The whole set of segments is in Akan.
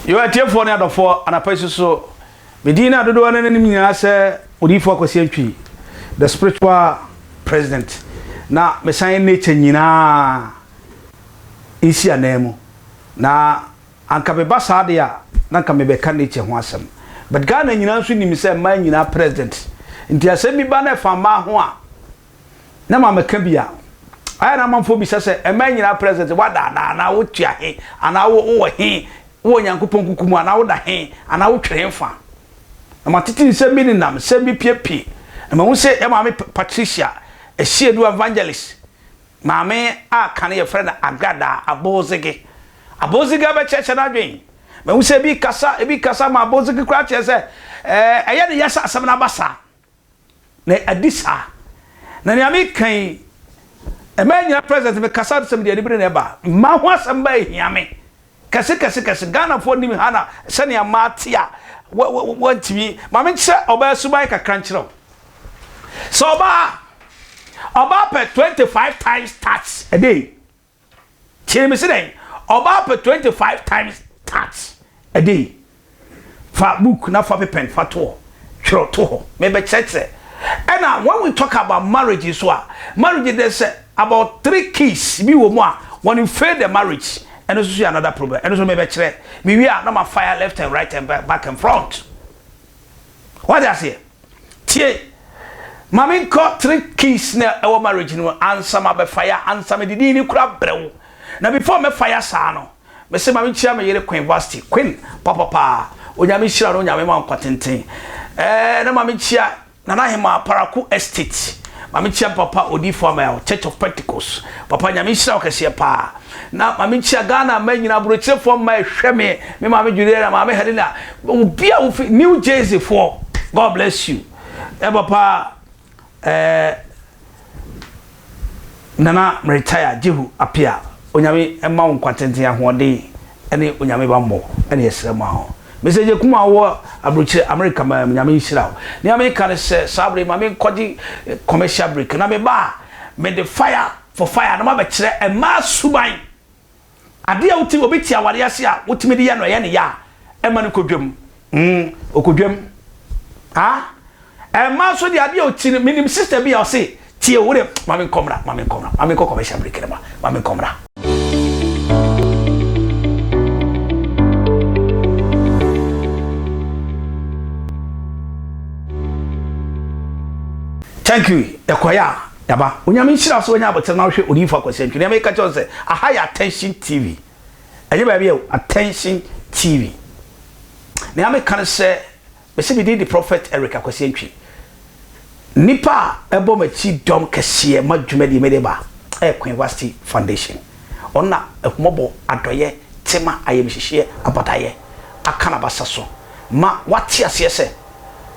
You are tear for another for an apostle so Medina do one enemy say Odifo Akwasi Antwi the spiritual president na me sign nature nyina isi anemu na anka me basa de a na anka me be ka nature ho asem but Ghana nyina nso nim say man nyina president nti asem bi ba na fa ma ho a na ma meka bia aya na manfo bi say e man nyina president wada na wo tua he ana wo he wo nyankopon kukumu ana wo da he ana wo twere mfa na matiti se bi ni nam se bi piepie na ma wo se e ma me Patricia e hiedu evangelist ma me a kan ye friend agada abozige ba cheche na dwen ma wo se bi kasa ma abozige kra che se eye ne yasa asem na basa na adisa na ne ami kan e ma nya president me kasa sem de adibire na ba ma ho asem ba ehiame kase Ghana for nim hana sene amatia wantimi ma me nche oba subai ka kranchiro so oba per 25 times tax a day chiri me say oba per 25 times tax a day fa book na fa pen fa to chiro to me be cheche and when we talk about marriage so marriage there's about 3 keys bi wo mu a when you fail the marriage and also another problem and also maybe chere me we are not fire left and right and back and front what I say tie mama got 3 keys na our marriage no answer ma be fire answer me didi ni kura brew na before me fire sa no me say mama chia me yere queen varsity queen papa onyame hira no onyame ma kwatenten na mama chia na na hema paraku estate mama chia papa odi formal church of Pentecost papa nyame hira okese pa na mama chia Ghana ma nyina broche for my hweme me mama Juliana mama Helena ubia New Jersey for God bless you papa nana retire jehu apia onyame ema won kwatenten ahode ene onyame bambo ene yesrema ho message kuma wo abrochi America ma nyame hira ni America ne se sabre ma me kodi commercial break na me ba me the fire for fire na ma be kire e ma suban ade a wuti obeti aware ase a wutimi de ya no ye ne ya e ma ne kodwam okodwam ha e ma so de ade a wuti minim sister bi a say tie wo de ma me komra ma me commercial break ma me komra. Thank you ekoya yaba onyame hira so onya abotre na hwe Odifo Akwasi Antwi na me ka cho se aha ya attention TV enye ba bia attention TV na me kan se be se bi the prophet Akwasi Antwi nipa ebo machi dom kese madwumadi me de ba Queen Varsity Foundation ona ehmobo adoye tema ayemhihie abadaye akana basaso ma wati ase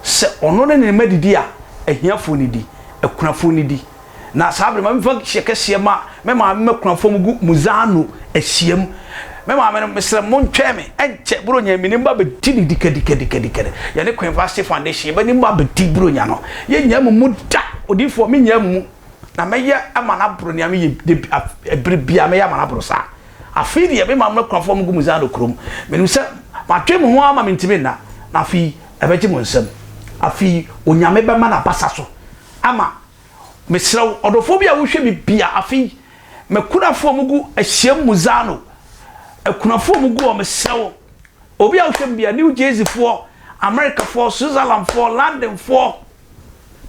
se ono ne madidi a ehiafo ni di ekunafo ni di na sabre ma mfa hye ma me ma mekunafo mugu muzano ehiem me ma me mesre montwe me enche bronya minimba be tini dikadikadikadikade ya ne Queen Varsity Foundation be nimba be ti bronya no ye nya mu da Odifo me nya mu na meye amana bronya me ebrebia me ya amana brosa afidi ye me ma mekunafo mugu muzano krom me se matwe mu ho ama mentime na afi ebeji mu nsem afi onyame be ma na basaso ama mesraw odofobia wo hwe bibia afi mekunafo mugu ehiem muzano ekunafo mugu o mesraw obi a wo hwe bibia New Jersey for America for Switzerland for London for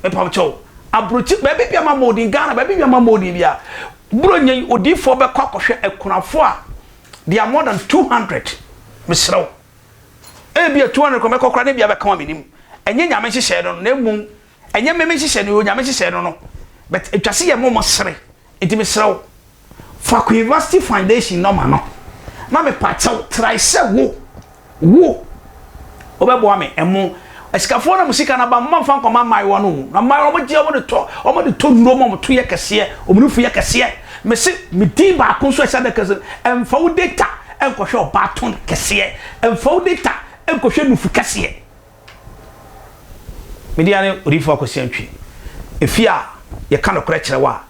me pamcho abrochi be bibia ma modin Ghana be bibia ma modin bia bronye Odifo be kwakohwe ekunafo a they are more than 200 mesraw bia 200 ko me kokra ne bia be kan minim enye nyame hihye no na mum enye meme hihye no nyame hihye no but etwase ye mo sere intimi serew fa Queen Varsity Foundation no ma no na me pachaw try se wo obebo ame emu esikafo na musika na ba mamfa nkoma mai wo no na mai omo je omo de to nuro mo to ye kese omunufu ye kese me se me din ba ko so ehya de kese emfa wo data enkohwe obaton kese emfa wo data enkohwe nufu kese mediane Odifo Akwasi Antwi efia ye kan okra kirewa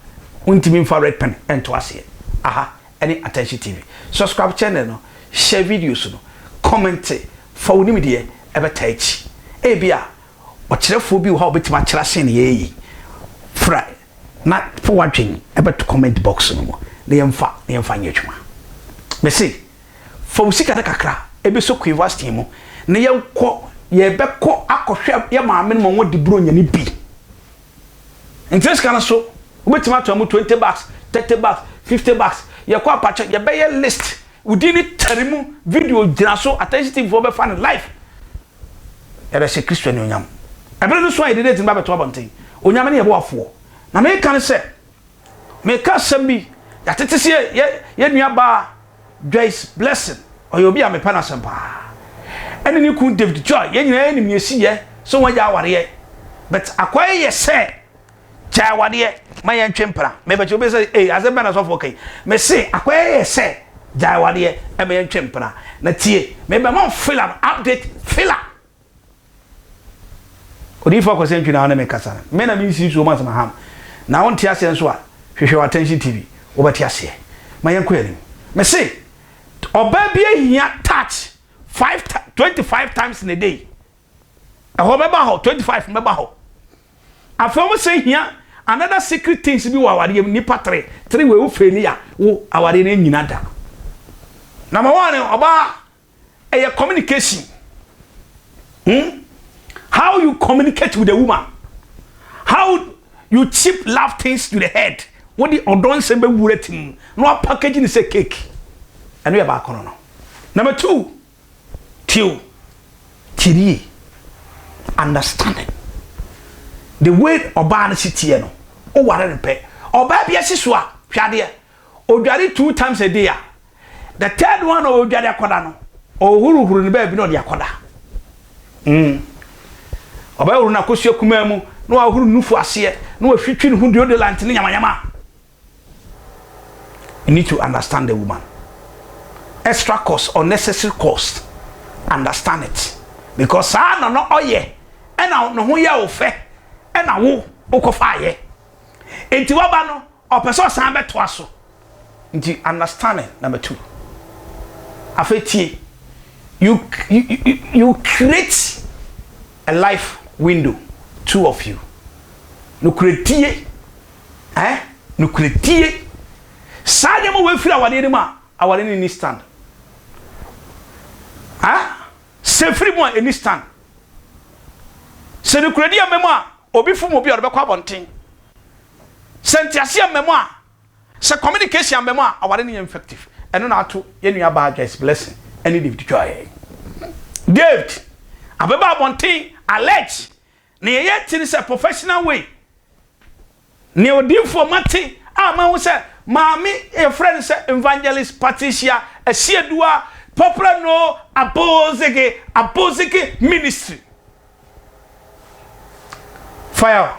untimi mfa red pen ento ase aha any attention TV subscribe channel no share videos no comment for wonim de ebeta echi ebia okyerefo bi wo ha obetima kyera sen ye fra na for wadwen ebeto comment box no mo na yemfa nyetwuma me say for usika da kakra ebeso ku university mu na yenko ye beko akohwe ye maame no mo de bro nyane bi interest kana so obetima to am 20 bucks 30 bucks 50 bucks ye kwa pacho ye be ye list udini tarimu video gina so attention for be fan life ebe se Christian onyam ebe no so ide date ba beto abonten onyam ne ye bo afo na me kan se me ka sambi ya tete se ye nua ba Joyce Blessing oyobi a me pa na sempa ene ni ku Tvgh ye nyina enim ye si ye so waja aware but akwaye ye se cha aware ma ye ntwempra me be chobe se azeba na so for kai me se akwaye ye se ja aware e me ntwempra na tie me be mon filler update filler odi for Akwasi Antwi na me kasa me na me si so ma sama ham na won tie ase nso a hwehwe attention TV wo beti ase ma yen ko yanim me se oba bia hia touch 25 times in a day ho meba ho 25 meba ho afom se hia another secret things bi wa aware nipa 3 we wo feni ya wo aware na nyina da number 1 oba communication how you communicate with a woman, how you chip love things to the head. What the odon sembe wuretim no packaging is a cake and we are back on. Number 2, tiri understanding the way oba na sitie no o ware repe oba bia siso a hwade odware 2 times a day. The third one o odware akoda no o huruhuru ne ba bi no de akoda oba huru na kosua kuma mu no wa huru nufu ase no wa hwitwi ne hu deodorant ne nyamanyama. You need to understand the woman. Extra cost or necessary cost, understand it, because no oye ena no ho ye ofe ena wo okofa ye enti waba no opeso san beto aso nti understanding. Number 2, afetie you create a life window, 2 of you no create no create sade mo we fira wade ma awade ni stand se free mo any stand se no create ya memo a obi fu mo bi o be kwa bonten sentiase ya memo a se communication memo a awade ni effective eno na ato ye nua ba Joyce Blessing any Tvgh David abeba bonten allege ne ye tin se professional way ne odi for mate ama wo se maami a friend say evangelist Patricia Esiedua popular no Apozege ministry fire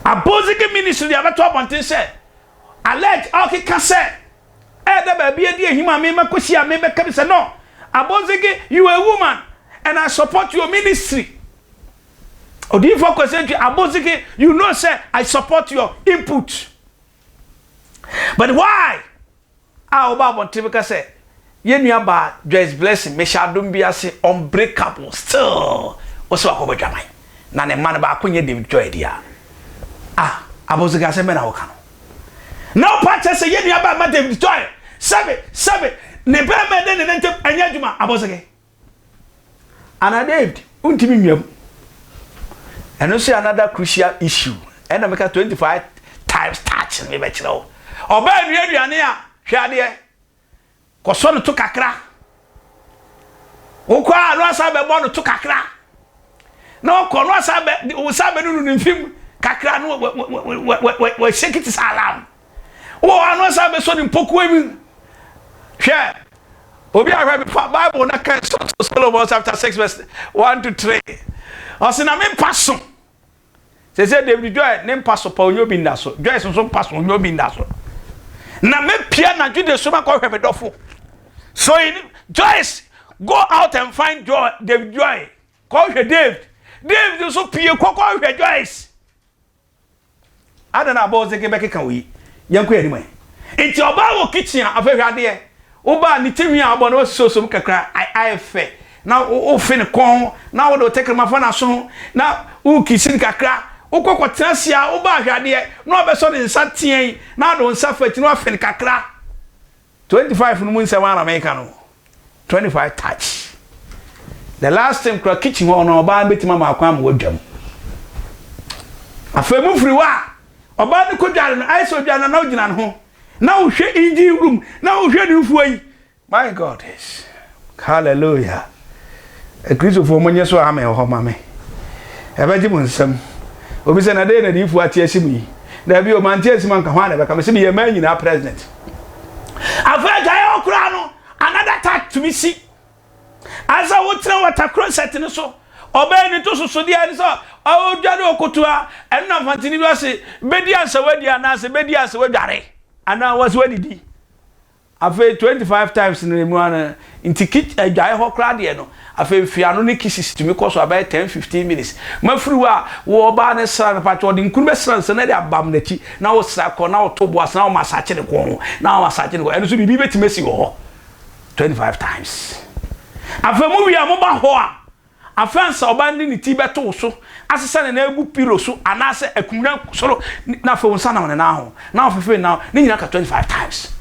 Apozege ministry ya beto abonten say allege okay can say da ba bia die hima me makosia me be kabi say no Apozege, you a woman and I support your ministry. Odi for Akwasi Antwi Apozege, you know say I support your input. But why? Oba bontimeka say ye nua ba Joyce Blessing me shadum bia say unbreakable still. Oso akobo dwaman. Na ne man ba akonye Tvgh dia. Apozege say me na wo ka no. Now patch say ye nua ba ma Tvgh. Sabe ne be me de ne ntem anya djuma Apozege. Ana David untimi nwam. And also another crucial issue. And I make 25 times touch me bet you. Oba aduane a hwade koso no to kakra. Wo kwa no asabe bo no to kakra. Na ko no asabe wo sabe no nfim kakra no we shake it salam. Wo no asabe so ni poku emi. Hwe obi ahwe Bible na kan Solomon chapter 6 verse 1 to 3. Osina me paso. Se Tvgh ne paso pa onyo bi ndaso. Joyce nso paso onyo bi ndaso. Na me pia na jude so ma ko hwe me dofo. So Joyce go out and find Tvgh. Ko hwe David so pie ko hwe Joyce. Ada na Apozege be keka wi. Yanko yani mai. Enti oba wo kitchen afehwe ade oba ni timi abo na so kakra I fe na o fe ne kon na wo do take ma fa na so na o kisin kakra o kokotena sia oba hwade na obeso de nsa tien na do nsa fati na fe ne kakra 25 no mun se wa na America no 25 touch the last time kra kitchen ho no oba betima ma akwa ma wadwam afemu free wa oba ne kodware no ai so dwa na ogina ho na wo hwe engine room na wo hwe ne fuai my god is hallelujah a Christ for monye so ame ho mame ebeji mu nsam obi se na dey na di fu ati asimu na bi o man ti asimu nka ho na be ka me se ye man nyina president afaja ye okura no another attack to me see asa wo tira water cross no so obe ni to so dia ni so o dware okotua enna fantini bi ase bedi ansa wadi anase bedi ansa wadware ana was wadidi afa 25 times in mu ana intikit adwae ho kra de no afa fiano ne kisses to me cost about 10-15 minutes mafuru a wo ba ne sra na pacho de nkuru be sra nsa na de abam na chi na wo sra ko na wo to boas na wo masache ne ko na wo masache ne ko eno so bibi betimesi ho 25 times afa mu wi a mo ba ho a afansa obandi ni ti beto so asesa na ebu piro so anase akumra soro na fa wonsa na na ho na ofefe na ni nyina ka 25 times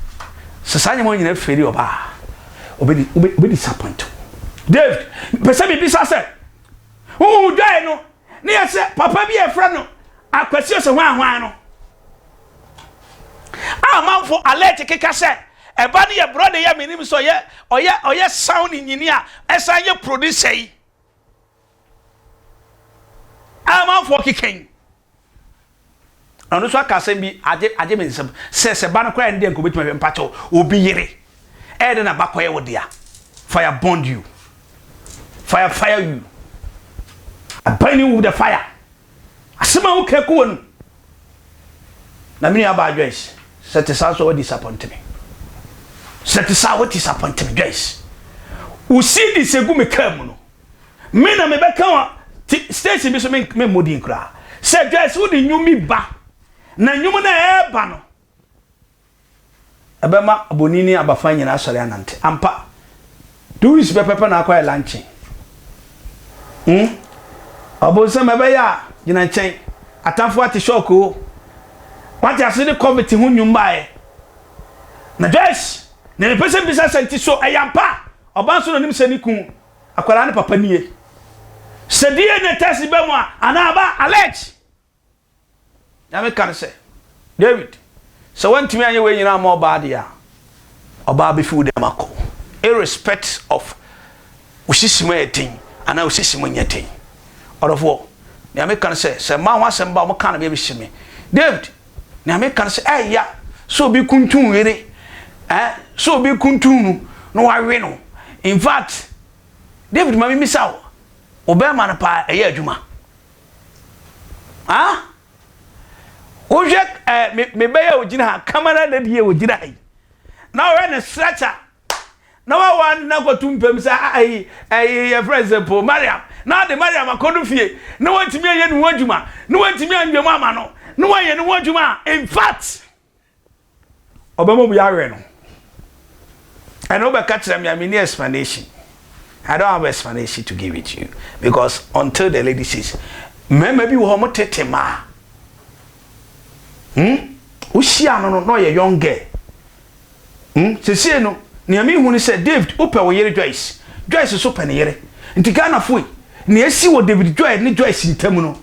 sesanya mo nyina feri oba obi disappoint David pesa bi bisa se wo dai no ne yese papa bi e fra no Akwasi ose hwan no amanfo alert keka se eba ne ye brother ya menim so oye sound engineer esa ye producer yi amanfo keken anu so aka bi aje mensem se ba no kwa ndie nko betima mpacho obi yire e de na bakoye wo dia fire bond you fire you I burn you with the fire asema wo keku wonu na mini aba Joyce set so what disappoint me set what disappoint me Joyce u see this egu me kam no me na me beka wa station bi so me modi nkra say Joyce wo di nyumi ba na nyumu na eba no abema abonini abafa nyina asore anante ampa do is pepe na akwa lunch abonse mebe ya gina chen atamfo ati shock o wati asede committee hu nyumbae na Joyce na pese bisa senti so ayampa obanso no nim seniku akwara ne papa nie sedie ne test be mu ana aba alert na me kan say David so wantimi anye we nyina ma oba dia oba be fu dem akọ irrespect of ushisimo etin ana ushisimo nyetin orofo na me kan say ma ho asem ba mo kan be shime David na me kan say ya so bi kuntun were so bi kuntun no wa we no in fact David ma mi misaw obema na pa eye adwuma ojek me be ya ogina camera na die ogina ai na we na stretcher na wa wan na gotumpem sa ai for example Mariam na de Mariam akodu fie na wantimi aye nu adwuma na wantimi anwem ama no na wa ye nu adwuma in fact obema bu ya we no and over catch them any explanation. I don't have explanation to give it to you because until the lady says maybe we have tete ma ushia no ye young girl se no ne ami hu ni say David ope wo yere Joyce so pe ne yere nti Ghana foi ne esi wo David Joy ne Joyce ntam no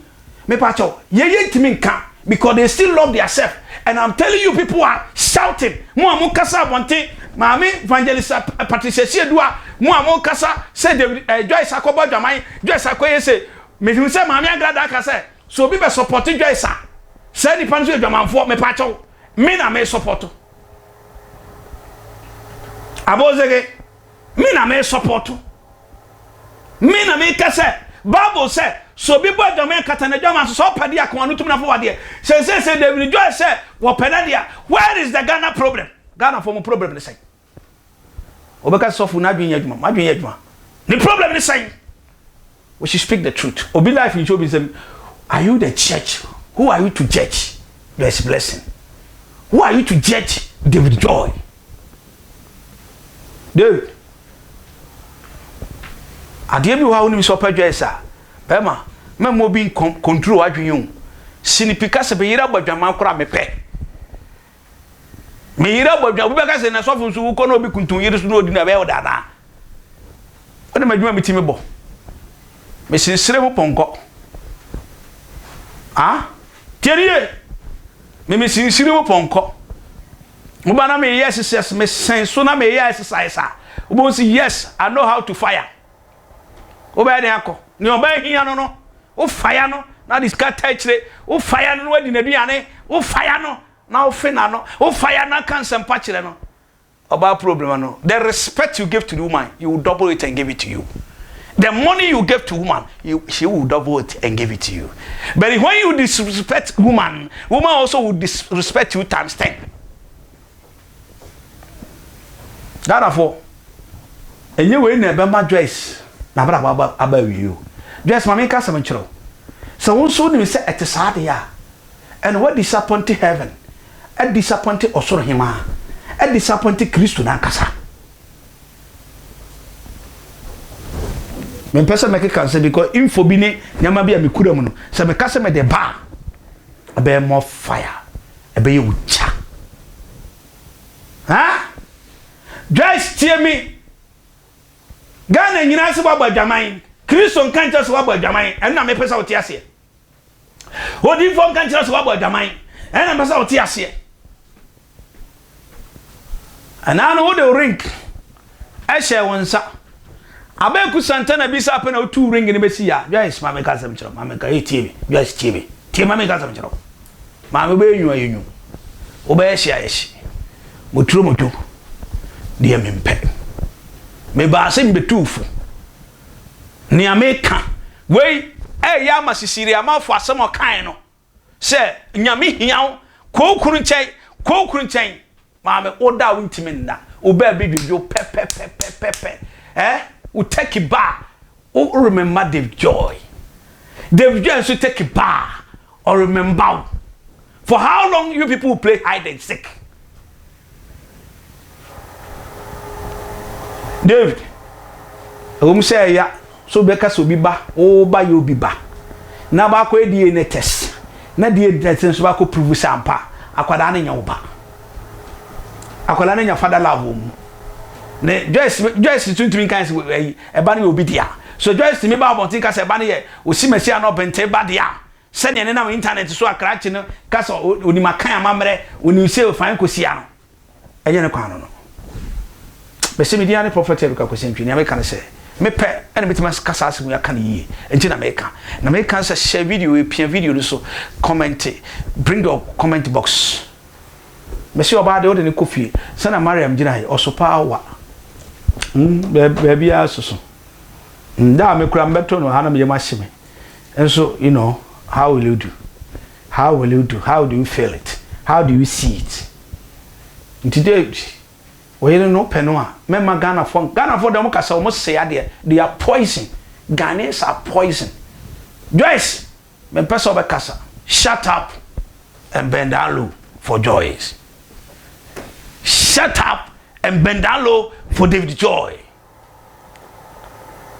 me pa chaw ye ntimi nka because they still love themselves and I'm telling you people are shouting mo kasa abonte Mami evangelist Patricia Siedua mo kasa say David Joyce akoba dwaman Joyce akoye say me hu say mami agrada ka say so bi be support Joyce say ni panso dwamanfo me pa chaw me na me support abozege me na me support me na me kasa Bible say so bi bo dwaman kata na dwaman so padi akon anu tum na fo wade say David Joyce say wo penadia where is the Ghana problem Ghana for problem is saying obeka sofu na adwen yadwuma the problem is saying we should speak the truth obi life in job say are you the church who are you to judge Joyce Blessing who are you to judge David Joy David adeɛ bi wo ha wonim so Joyce a bema memo bi control adwen sinipika se be yira badwaman kora mepɛ me yira badwa wo beka se na sofo nso wo kono obi kuntun yiri so no odi na be wo dada wona madwuma mitimi bɔ me sinsire mo ponko tieriye me sinsire mo ponko mo bana me yes me senso na me yes exercise wo say yes I know how to fire oba de akọ ni oba hia no o fire no na this cat touchre o fire no wadi na duane o fire no na o fe na no o fire na kan sempa kire no oba problem no the respect you give to the woman you will double it and give it to you. The money you give to woman she will double it and give it to you. But when you disrespect woman also will disrespect you times 10. Therefore enye we na be ma Joyce na bra aba wiyo Joyce mama ka sam nkyero so won so ni se etesade ya and what disappoint heaven a disappoint osoro hima a disappoint Kristo na nkasa me pesa make cancer because info bi ne nyama bi a me kura mu no se me kasa me de ba abe more fire abe ye ucha Joyce tie me Ghana nyina se ba badwaman Kristo nkancha se ba badwaman enna me pesa wote ase odi fo nkancha se ba badwaman enna me pesa wote ase ana no wo de ring e she wonsa abeku santana bi sa pe na otu ring ne besi ya Joyce ma me ka sam chiro ma me ka tie me Joyce tie me tie ma me ka sam chiro ma me be enyu ayenyu wo be she ayeshi moturo de me mpe me ba se mbetufu ni ameka we ya masisiri amafo asem okan no se nyame hiaw kokuru nchen ma me oda wintimi nda oba bi dwodwo pe u take ba o remember Davejoy so take ba or remember for how long you people play hide and seek. David say ya so beka so bi ba o ba yo bi ba na ba ko DNA test na DNA test so ba ko prove sampa akwada na nya wo ba akwada na nya father love mu ne Joyce tuntumi kan se e ba na obi dia so Joyce me ba abontin ka se ba na ye osimasi na obente ba dia se ne na internet so akrachi no ka so onima kan amamre oni se ofan kosia no enye ne kwano no bese me DNA-Prophet Akwasi Antwi na me kan se me pe ene metima kasa asemu ya kan yi enti na me kan se share video e pia video no so comment bring your comment box bese oba de o de ne kofi se na Mariam gina he osopa awa baby asoso nda me kura mbeto no ha na me mahime enso you know how will you do how do you feel it how do you see it today we no penwa mema Ghana for dem kasa o say ade they are poison. Ghanaians are poison. Joyce me pesa obe kasa shut up and bend down low for Joyce. Shut up and bend down low for Davejoy.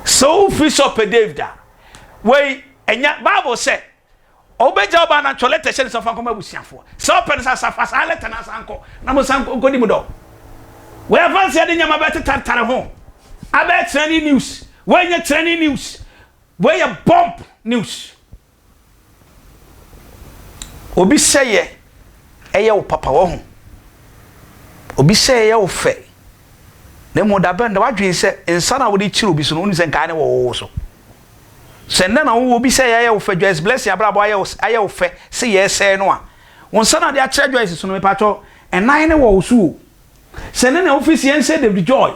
So fish up a David we enya Bible say obeja oba na cholete shene so fan ko mabusiafo so pen sa safasa leta na sanko na mo sanko ko di mu do we advance ya de nyama beti tantare ho abe trending news we nya trending news we ya bomb news obi seye eye wo papa wo ho obi seye ye wo fe ne mo da benda wadwen se ensa na wo de kire obi so no ni se nka ne wo so se na wo obi seye ye wo fe Joyce Blessing abrabo aye wo fe se ye se no a won sa na de a kire Joyce so no me pato enan ne wo so sene na office yen say Davejoy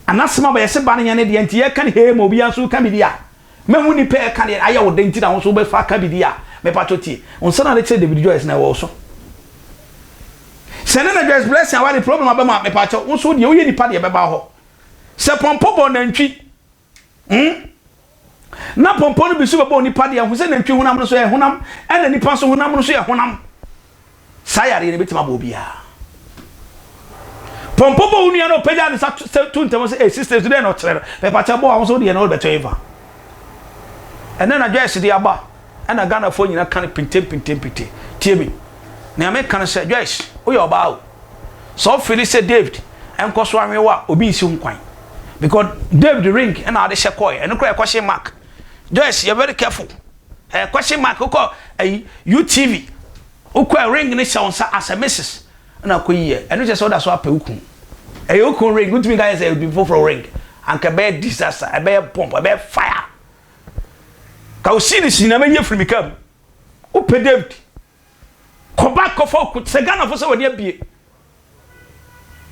anasema ba yese ba ne nyane de nti ye kan he ma obi anso ka bidia mehu ni pe kan aye wo de nti na wo so be fa ka bidia me patoti on sana de say Davejoy na wo so sene na Joyce Blessing awale problem abema me pato wo so de wo ye nipa de be ba ho se pompo bo na ntwi na pompo no bisu be bo nipa de ho se na ntwi honam no so ye honam ena nipa so honam no so ye honam sayare ne betima bo bia pompopo unia no peja ni sa tuntem say sisters today no chere pe pa cha bo am so de no beto eva and then Joyce de aba and Ghana for nyina kan pintem tie me na me kan say Joyce o your ba so feel say David enko so anwewa obi nsi nkwan because David ring and ade she koy and kra question mark Joyce you very careful question mark ko UTV ukwa ring ni se onsa as a missus na koyiye eno je so da so apa ukun ukun ring utimi guys say before for ring and ka be disaster e be pump e be fire ka o see ni na menye free mikam o pe David ko back ko for ku se Ghana for so we abie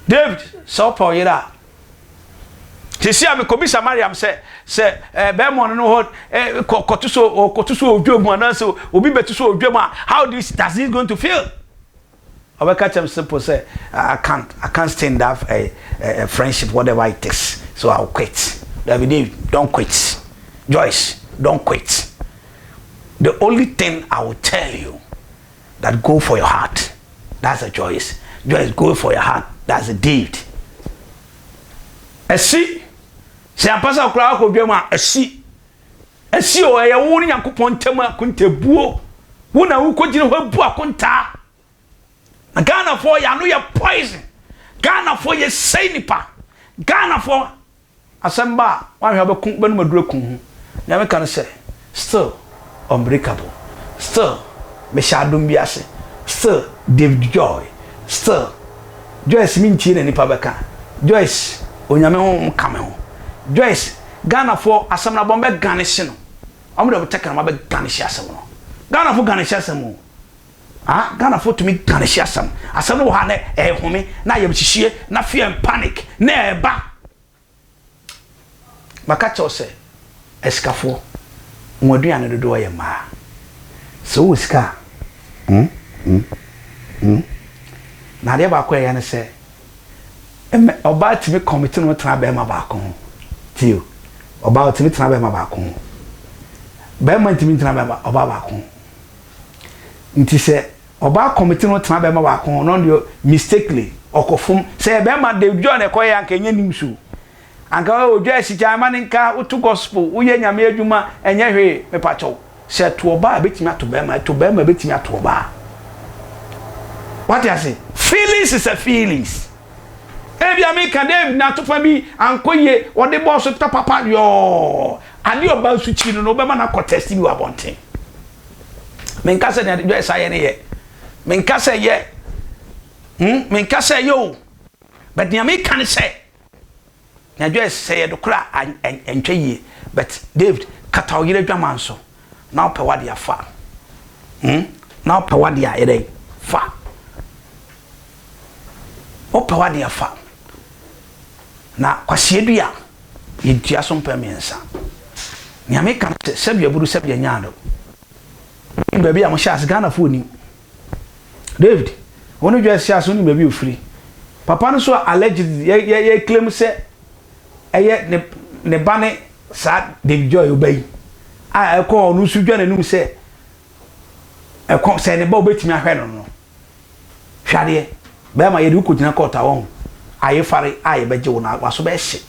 David so pa yira tisi am ko bi Mariam say be mo no ho kotuso odwom ananso obi betuso odwom how this does it going to feel I catch him simple say I can't stand that a friendship whatever it takes so I'll quit. David, don't quit. Joyce, don't quit. The only thing I will tell you that go for your heart. That's a Joyce. Joyce, go for your heart. That's a David. A see, say I pass across a see o ya woni yakopon tema kunta buo wona wo kogine ho bu akonta Ghana for ya no ya poison Ghana for ye say nipa Ghana for asamba wa hwe be kun banu madura kun na me kan say still unbreakable still me shadum biase still Davejoy still Joyce minchi na nipa beka Joyce onyame ho kame ho Joyce Ghana for asam na bombe garnish no amuda be take na be garnish asam no Ghana for garnish asam Ghana for to me garnish asam no ha na home na ye bchihie na fear and panic na eba maka cho se eskafo moduane dodo ye ma so uska na de ba kwa ya ne se oba timi committee no tra be ma ba ko tio oba timi tra be ma ba ko be ma timi tra be ma oba ba ko nti se oba committee no tra be ma ba ko no ndio mistakenly okofum se be ma Davejoy ne koye anka nya nimsu anka o Joyce jama nka utu gospel uye nyame adwuma enye hwe me pacho se to oba betimi ato be ma betimi ato oba what you say feelings is a feelings ebi amika David na to fa bi ankoye wo de boss to papa yo ade oba su chi no be ma na contest bi wa bonten men ka se na Joyce aye ne ye men ka se ye men ka se yo but ni amika ne se na Joyce say ye do kra entwe ye but David kata oyire dwaman so na pe wade afa na pe wade ayere fa opa wade afa na kwasiedua ye dua so mpamiensa ni ameka sebia buru sebia nyaado baby am shas Ghana fo ni David wonu Joyce shas ni baby ofiri papa no so alleged ye claim say eye ne bane sa Davejoy obey e ko onu su dwa nanum say e ko say ne ba obetimi ahwe no hwade be ma ye de ukojina kota won aye fare aye beje wona waso be hye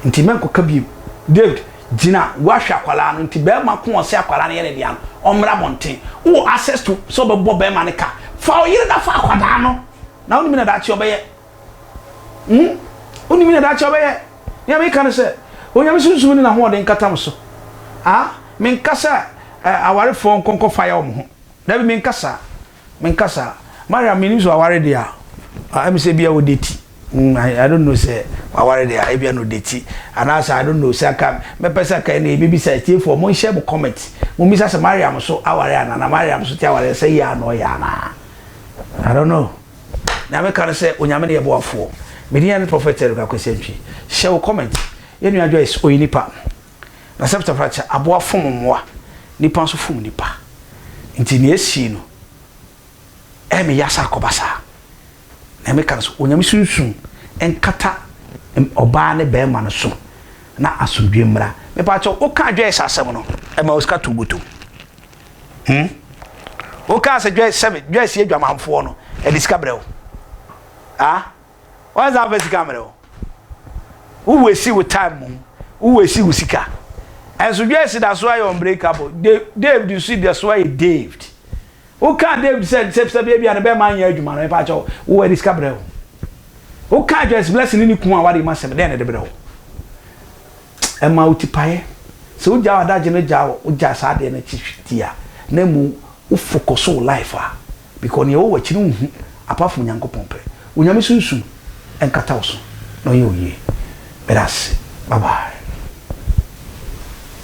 nti men ko kabiem David jina wahwa kwala no nti be ma ko ose akwala no ye ne dia no omra bonten wo access to so be bo be ma ne ka fa o yire da fa akwada no na oni mi na da chi obeye oni mi na da chi obeye ya me kan se onya me sunsun ni na ho de nkatam so men kasa aware fo konko fire om ho da bi men kasa Maria means aware dia I say bia wo deti I don't know say aware dia e bia no deti and as I don't know say ka me pesa ka na bibi say tie for mo share mo comment mo mi say Maria so aware ana na Maria so tie aware say ya no ya na I don't know na me kan say onyame ne ye boafo me DNA-Prophet Akwasi Antwi share comment ye nua Joyce oyinipa na septa fracha aboafo momwa nipa so fum nipa nti ne esi no emi yasa kobasa na me kan so onyame sunsun enkata oba ne be ma no so na asodwe mra me pa cho o ka Joyce asem no e ma oska tubutu o ka se Joyce Joyce ye dwamanfo no e diska brew What's that best camera? Who will see with time? Who will see with Sika? And so yes, that's why you're unbreakable. Dave, you see, that's why Dave. Who can't Dave said, baby, and a bear man, you man, if I told who are this capital? Who can't just blessing any kuma what he must have done at the below? And multiply. So, Jawa, that general Jawa, just had the dear. Nemu, who focus on life, because you always know apart from Yanko Pompe. When you miss soon and cut out, no, you ye. But that's bye bye.